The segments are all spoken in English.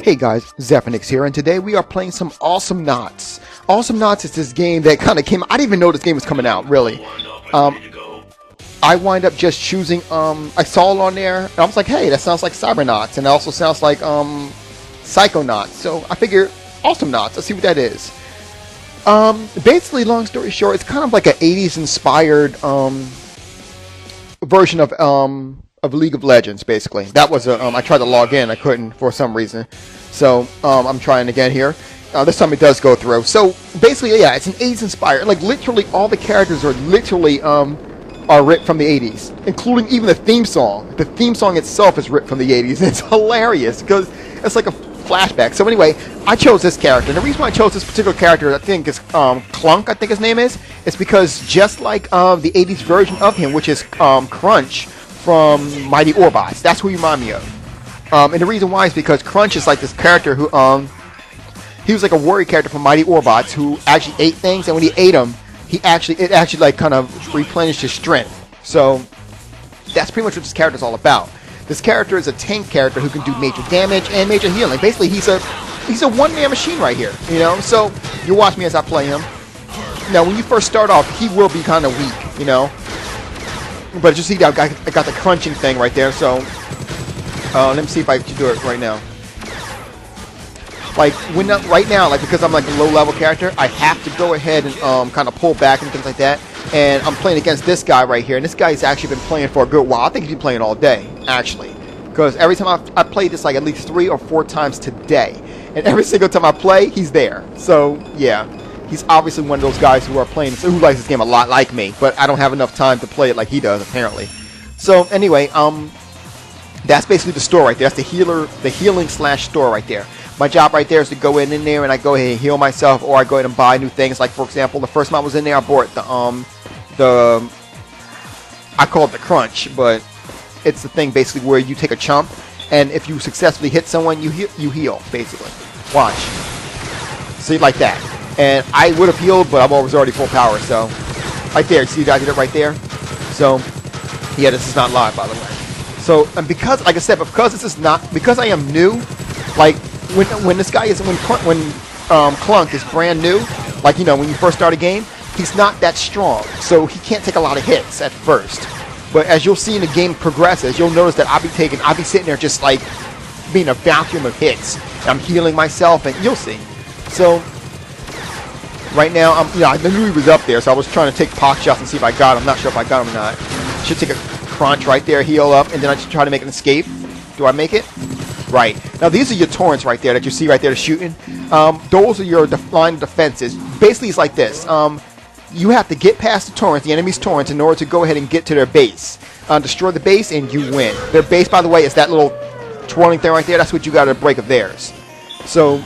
Hey guys, Zephyrnix here, and today we are playing some Awesomenauts. Awesomenauts is this game that kind of came. I didn't even know this game was coming out, really. I wind up just choosing. I saw it on there, and I was like, "Hey, that sounds like Cybernauts, and it also sounds like Psychonauts." So I figured Awesomenauts. Let's see what that is. Basically, long story short, it's kind of like an '80s inspired version of League of Legends, basically. That was I tried to log in, I couldn't for some reason. So I'm trying again here. This time it does go through. So basically, yeah, it's an 80s inspired. Like literally, all the characters are literally are ripped from the 80s, including even the theme song. The theme song itself is ripped from the 80s. It's hilarious because it's like a flashback. So anyway, I chose this character, and the reason why I chose this particular character, I think, is Clunk. I think his name is. It's because just like the 80s version of him, which is Crunch from Mighty Orbots. That's who you remind me of. And the reason why is because Crunch is like this character who, he was like a warrior character from Mighty Orbots who actually ate things, and when he ate them, it actually like kind of replenished his strength. So that's pretty much what this character is all about. This character is a tank character who can do major damage and major healing. Basically, he's a one-man machine right here, you know? So you watch me as I play him. Now, when you first start off, he will be kind of weak, you know? But you see, I got the crunching thing right there, so let me see if I can do it right now. Like, right now, like, because I'm like a low-level character, I have to go ahead and kind of pull back and things like that. And I'm playing against this guy right here, and this guy's actually been playing for a good while. I think he's been playing all day, actually. Because every time I played this like at least 3 or 4 times today. And every single time I play, he's there. So, yeah. He's obviously one of those guys who are playing, who likes this game a lot like me, but I don't have enough time to play it like he does, apparently. So anyway, that's basically the store right there. That's the healing slash store right there. My job right there is to go in there and I go ahead and heal myself, or I go ahead and buy new things. Like for example, the first time I was in there, I bought I call it the Crunch, but it's the thing basically where you take a chump, and if you successfully hit someone, you heal basically. Watch, see, like that. And I would have healed, but I was already full power, so right there, see, I did it right there. So yeah, this is not live, by the way. So, and because, like I said, because this is not, because I am new, like when this guy is, when Clunk is brand new, like, you know, when you first start a game, he's not that strong, so he can't take a lot of hits at first. But as you'll see in the game progresses, you'll notice that I'll be sitting there just like being a vacuum of hits. And I'm healing myself, and you'll see. So right now, I knew he was up there, so I was trying to take pot shots and see if I got him. I'm not sure if I got him or not. Should take a crunch right there, heal up, and then I should try to make an escape. Do I make it? Right. Now, these are your torrents right there that you see right there, the shooting. Those are your line defenses. Basically, it's like this. You have to get past the torrents, the enemy's torrents, in order to go ahead and get to their base. Destroy the base, and you win. Their base, by the way, is that little twirling thing right there. That's what you got to break of theirs. So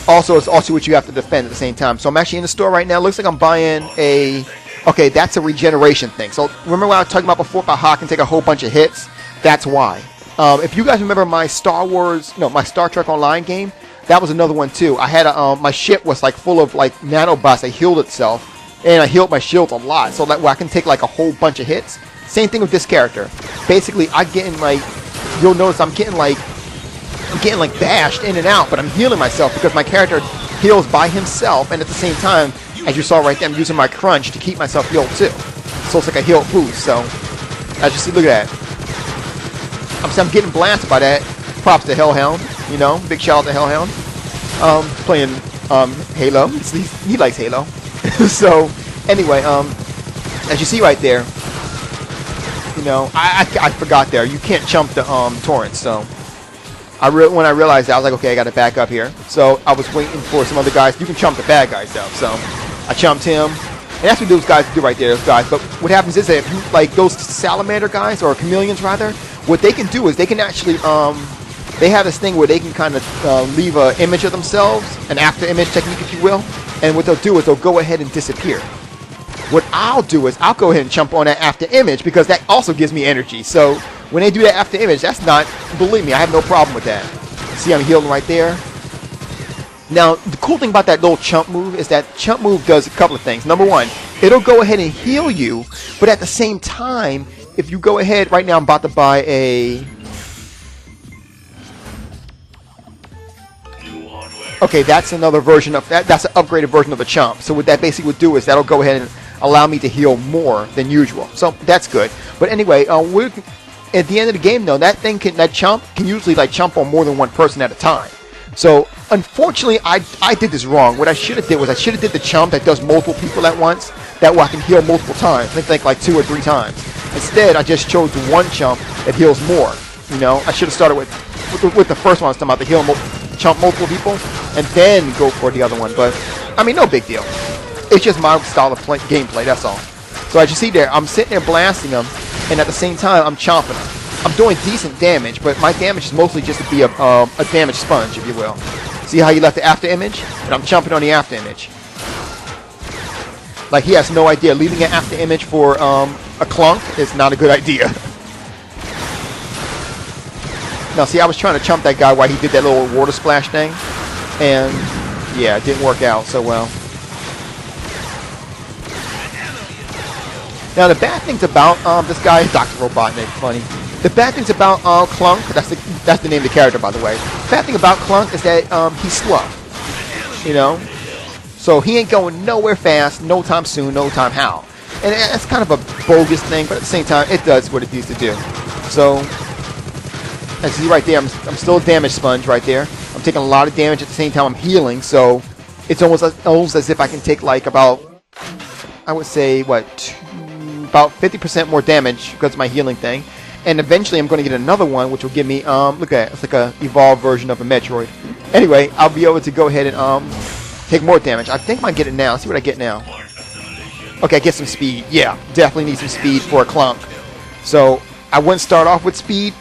also, it's also what you have to defend at the same time. So I'm actually in the store right now. Looks like I'm buying a... Okay, that's a regeneration thing. So remember what I was talking about before about how I can take a whole bunch of hits? That's why. If you guys remember my my Star Trek Online game, that was another one too. I had my ship was like full of like nanobots that healed itself, and I healed my shields a lot, so that way I can take like a whole bunch of hits. Same thing with this character. Basically, I get in like, you'll notice I'm getting like bashed in and out, but I'm healing myself because my character heals by himself, and at the same time, as you saw right there, I'm using my crunch to keep myself healed too. So it's like a heal boost. So as you see, look at that. I'm getting blasted by that. Props to Hellhound, you know, big shout out to Hellhound. Playing Halo. He likes Halo. So anyway, as you see right there, you know, I forgot there. You can't chump the torrents. So when I realized that, I was like, okay, I got to back up here. So I was waiting for some other guys. You can chump the bad guys though. So I chumped him. And that's what those guys do right there, those guys. But what happens is that if you, like those salamander guys, or chameleons rather, what they can do is they can actually, they have this thing where they can kind of leave an image of themselves, an after image technique, if you will. And what they'll do is they'll go ahead and disappear. What I'll do is I'll go ahead and jump on that after image, because that also gives me energy. So when they do that after image, that's not, believe me, I have no problem with that. See, I'm healing right there. Now, the cool thing about that little chump move is that chump move does a couple of things. Number one, it'll go ahead and heal you, but at the same time, if you go ahead, right now I'm about to buy a Okay, that's another version of that. That's an upgraded version of the chomp. So what that basically would do is that'll go ahead and allow me to heal more than usual. So that's good. But anyway, we're at the end of the game though. That chomp can usually like chomp on more than one person at a time. So unfortunately, I did this wrong. What I should have did was I should have did the chomp that does multiple people at once. That way I can heal multiple times. I think like 2 or 3 times. Instead, I just chose the one chomp that heals more. You know, I should have started with the first one I was talking about, the heal chomp multiple people, and then go for the other one. But I mean, no big deal. It's just my style of gameplay. That's all. So as you see there, I'm sitting there blasting them, and at the same time, I'm chomping them. I'm doing decent damage, but my damage is mostly just to be a damage sponge, if you will. See how you left the after image? And I'm chomping on the after image. Like he has no idea. Leaving an after image for a clunk is not a good idea. Now, see, I was trying to chump that guy while he did that little water splash thing, and yeah, it didn't work out so well. Now, the bad things about this guy, Dr. Robotnik, funny. The bad things about Clunk, that's the name of the character, by the way. The bad thing about Clunk is that he's slow, you know? So he ain't going nowhere fast, no time soon, no time how. And that's kind of a bogus thing, but at the same time, it does what it needs to do. So, as you see right there, I'm still a damage sponge right there. I'm taking a lot of damage at the same time I'm healing, so it's almost as if I can take like about, I would say, about 50% more damage because of my healing thing. And eventually I'm going to get another one, which will give me, look at it, it's like a evolved version of a Metroid. Anyway, I'll be able to go ahead and take more damage. I think I might get it now. Let's see what I get now. Okay, I get some speed. Yeah, definitely need some speed for a Clunk. So I wouldn't start off with speed,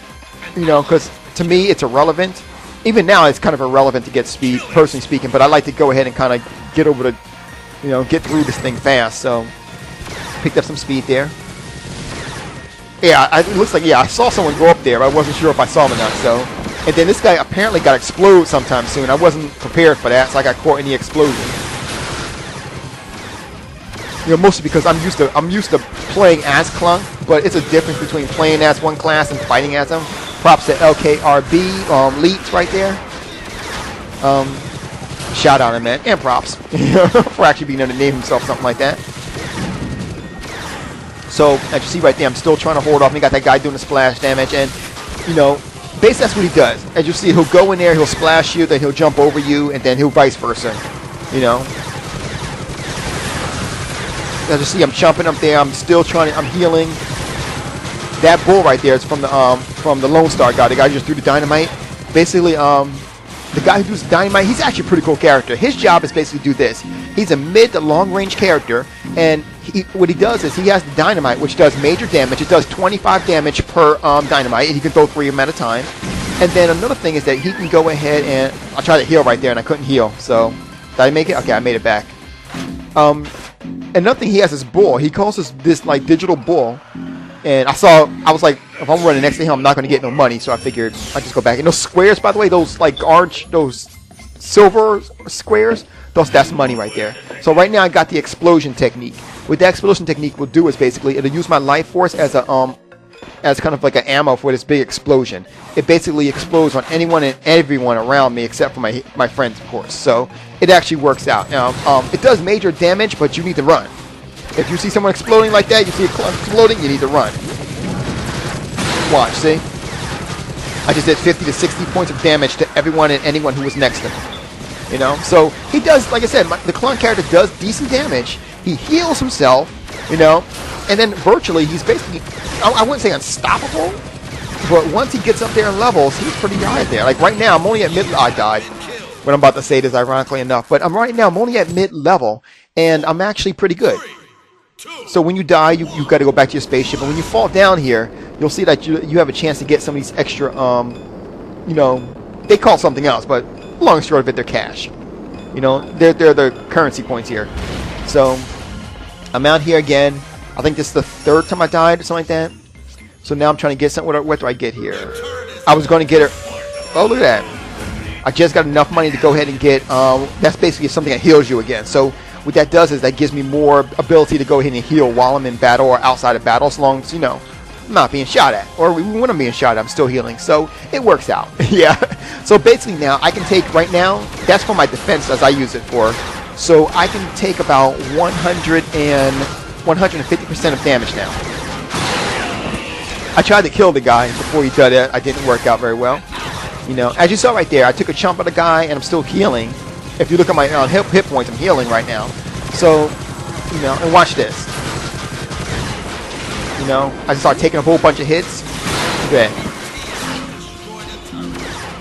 you know, because to me it's irrelevant. Even now it's kind of irrelevant to get speed, personally speaking, but I like to go ahead and kind of get over the, you know, get through this thing fast. So picked up some speed there. Yeah, it looks like, yeah, I saw someone go up there, but I wasn't sure if I saw him or not, so. And then this guy apparently got explode sometime soon. I wasn't prepared for that, so I got caught in the explosion. You know, mostly because I'm used to playing as Clunk, but it's a difference between playing as one class and fighting as them. Props to LKRB, Leets right there. Shout out him, man, and props for actually being able to name himself something like that. So, as you see right there, I'm still trying to hold off. And you got that guy doing the splash damage, and, you know, basically that's what he does. As you see, he'll go in there, he'll splash you, then he'll jump over you, and then he'll vice versa, you know. As you see, I'm jumping up there. I'm still trying to, I'm healing. That bull right there is from the Lone Star guy, the guy who just threw the dynamite. Basically, the guy who does dynamite, he's actually a pretty cool character. His job is basically to do this. He's a mid to long range character, and what he does is he has the dynamite, which does major damage. It does 25 damage per dynamite, and he can throw 3 of them at a time. And then another thing is that he can go ahead and I tried to heal right there, and I couldn't heal. So did I make it? Okay, I made it back. Another thing, he has this bull. He calls this like digital bull. And I was like, if I'm running next to him, I'm not going to get no money. So I figured I'd just go back. And those squares, by the way, those like orange, those silver squares, that's money right there. So right now I got the explosion technique. What the explosion technique will do is basically it'll use my life force as a as kind of like an ammo for this big explosion. It basically explodes on anyone and everyone around me except for my friends, of course. So it actually works out. Now it does major damage, but you need to run. If you see someone exploding like that, you see it exploding, you need to run. Watch, see? I just did 50 to 60 points of damage to everyone and anyone who was next to me. You know? So he does, like I said, the Clone character does decent damage. He heals himself, you know? And then virtually, he's basically, I wouldn't say unstoppable, but once he gets up there in levels, he's pretty high there. Like right now, I'm only at I died. What I'm about to say is ironically enough. But I'm only at mid-level, and I'm actually pretty good. So when you die, you got to go back to your spaceship, and when you fall down here, you'll see that you have a chance to get some of these extra, you know, they call something else, but long and short of it, they're cash. You know, they're the currency points here. So I'm out here again. I think this is the 3rd time I died or something like that. So now I'm trying to get something. What do I get here? I was going to get her. Oh, look at that. I just got enough money to go ahead and get, that's basically something that heals you again. So what that does is that gives me more ability to go ahead and heal while I'm in battle or outside of battle, as long as, you know, I'm not being shot at. Or when I'm being shot at, I'm still healing. So it works out. Yeah. So basically now, I can take, right now, that's for my defense as I use it for. So I can take about 150% of damage now. I tried to kill the guy before he did it. I didn't work out very well. You know, as you saw right there, I took a chump of the guy and I'm still healing. If you look at my hit points, I'm healing right now. So, you know, and watch this. You know, I just start taking a whole bunch of hits. Okay.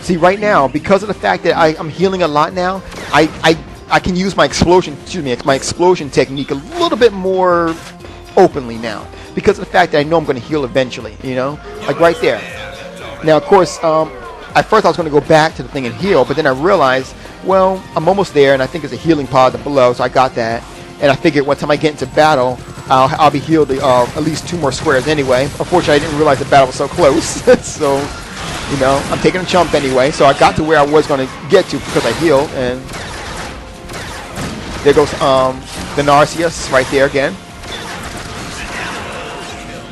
See, right now, because of the fact that I'm healing a lot now, I can use my explosion technique a little bit more openly now. Because of the fact that I know I'm going to heal eventually, you know? Like right there. Now, of course, at first I was going to go back to the thing and heal, but then I realized, well, I'm almost there, and I think there's a healing pod below, so I got that. And I figured one time I get into battle, I'll be healed at least 2 more squares anyway. Unfortunately, I didn't realize the battle was so close. So, you know, I'm taking a chump anyway. So I got to where I was going to get to because I healed. And there goes the Narcissus right there again.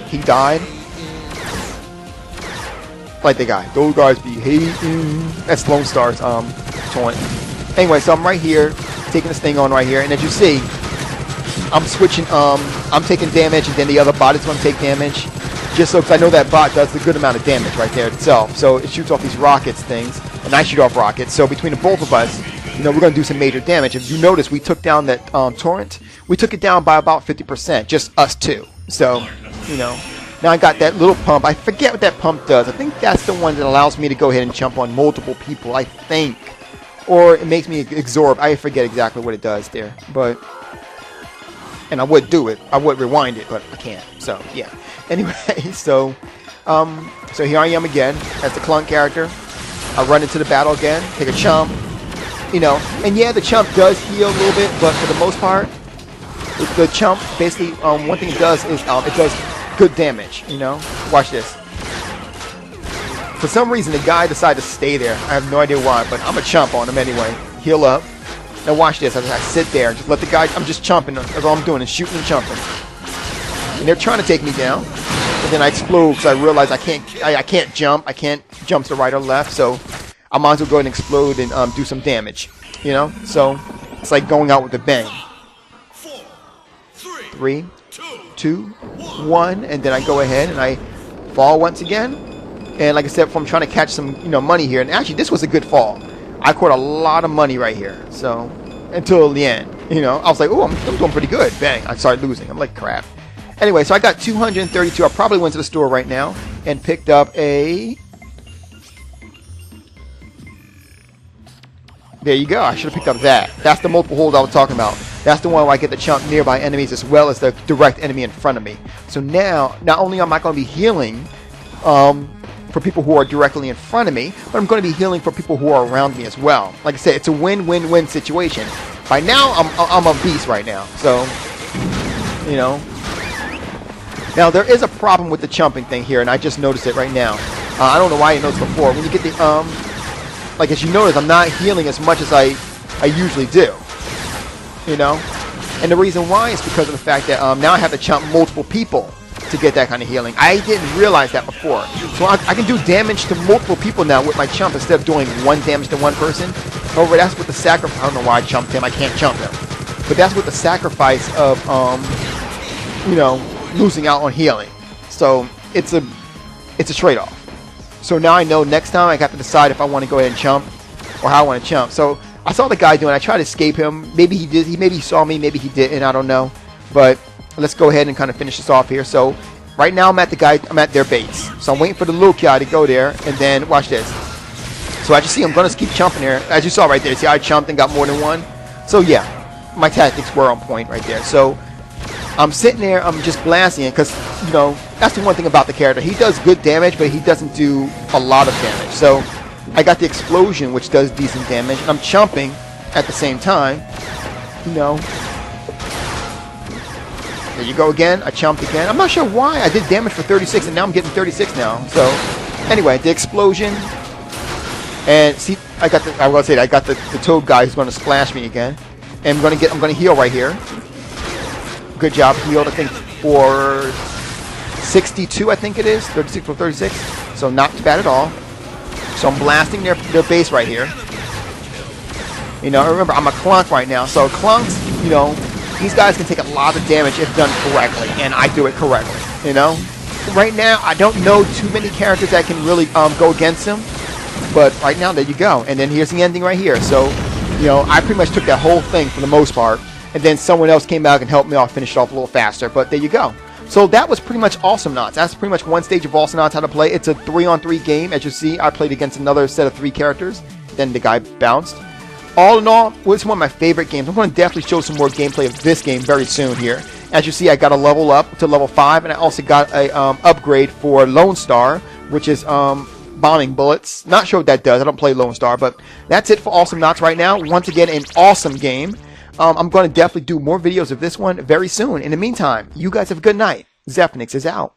He died. Like the guy. Those guys be hating. That's Lone Star's taunt. Anyway, so I'm right here, taking this thing on right here, and as you see, I'm switching. I'm taking damage, and then the other bot is going to take damage, just so because I know that bot does a good amount of damage right there itself. So it shoots off these rockets things, and I shoot off rockets. So between the both of us, you know, we're going to do some major damage. If you notice, we took down that torrent. We took it down by about 50%, just us two. So, you know. Now I got that little pump. I forget what that pump does. I think that's the one that allows me to go ahead and jump on multiple people, I think. Or it makes me absorb. I forget exactly what it does there. But, and I would do it. I would rewind it, but I can't. So, yeah. Anyway, so here I am again as the Clunk character. I run into the battle again, take a chump. You know, and yeah, the chump does heal a little bit, but for the most part, the chump, basically, one thing it does is it does good damage, you know? Watch this. For some reason, the guy decided to stay there. I have no idea why, but I'm a chump on him anyway. Heal up. Now watch this. I sit there and just let the guy... I'm just chumping. That's all I'm doing is shooting and chumping. And they're trying to take me down. But then I explode because I realize I can't jump. I can't jump to the right or left, so I might as well go ahead and explode and do some damage. You know? So, it's like going out with a bang. 3, 2, 1, and then I go ahead and I fall once again. And like I said, I'm trying to catch some, you know, money here. And actually, this was a good fall. I caught a lot of money right here. So until the end, you know, I was like, oh, I'm doing pretty good. Bang! I started losing. I'm like, crap. Anyway, so I got 232. I probably went to the store right now and picked up a. There you go. I should have picked up that. That's the multiple hold I was talking about. That's the one where I get the chunk nearby enemies as well as the direct enemy in front of me. So now, not only am I going to be healing for people who are directly in front of me, but I'm going to be healing for people who are around me as well. Like I said, it's a win-win-win situation. By now, I'm a beast right now. So, you know. Now, there is a problem with the chumping thing here, and I just noticed it right now. I don't know why I didn't notice before. When you get the, like as you notice, I'm not healing as much as I usually do. You know? And the reason why is because of the fact that now I have to chump multiple people to get that kind of healing. I didn't realize that before. So I can do damage to multiple people now with my chump instead of doing one damage to one person. However, that's what the sacrifice... I don't know why I chumped him. I can't chump him. But that's what the sacrifice of, you know, losing out on healing. So it's a trade-off. So now I know next time I have to decide if I want to go ahead and chump or how I want to chump. So I saw the guy doing it. I tried to escape him. Maybe he did. Maybe he saw me. Maybe he didn't. I don't know. But let's go ahead and kind of finish this off here. So right now I'm at their base. So I'm waiting for the little guy to go there. And then watch this. So as you see, I'm going to keep chumping there. As you saw right there. See, I chumped and got more than one. So yeah, my tactics were on point right there. So I'm sitting there. I'm just blasting it because, you know, that's the one thing about the character. He does good damage, but he doesn't do a lot of damage. So I got the explosion, which does decent damage, and I'm chumping at the same time. You know. There you go again. I chumped again. I'm not sure why I did damage for 36, and now I'm getting 36 now. So anyway, the explosion, and see, I got the toad guy who's going to splash me again, and I'm going to heal right here. Good job, healed. I think for 62, I think it is. 36 for 36. So not too bad at all. So I'm blasting their base right here. You know, remember, I'm a clunk right now. So clunks, you know, these guys can take a lot of damage if done correctly. And I do it correctly, you know. Right now, I don't know too many characters that can really go against him. But right now, there you go. And then here's the ending right here. So, you know, I pretty much took that whole thing for the most part. And then someone else came back and helped me off, finish it off a little faster. But there you go. So that was pretty much Awesomenauts. That's pretty much one stage of Awesomenauts how to play. It's a 3-on-3 game. As you see, I played against another set of 3 characters. Then the guy bounced. All in all, it's one of my favorite games. I'm going to definitely show some more gameplay of this game very soon here. As you see, I got a level up to level 5. And I also got a upgrade for Lone Star, which is bombing bullets. Not sure what that does. I don't play Lone Star. But that's it for Awesomenauts right now. Once again, an awesome game. I'm going to definitely do more videos of this one very soon. In the meantime, you guys have a good night. Zephyrnix is out.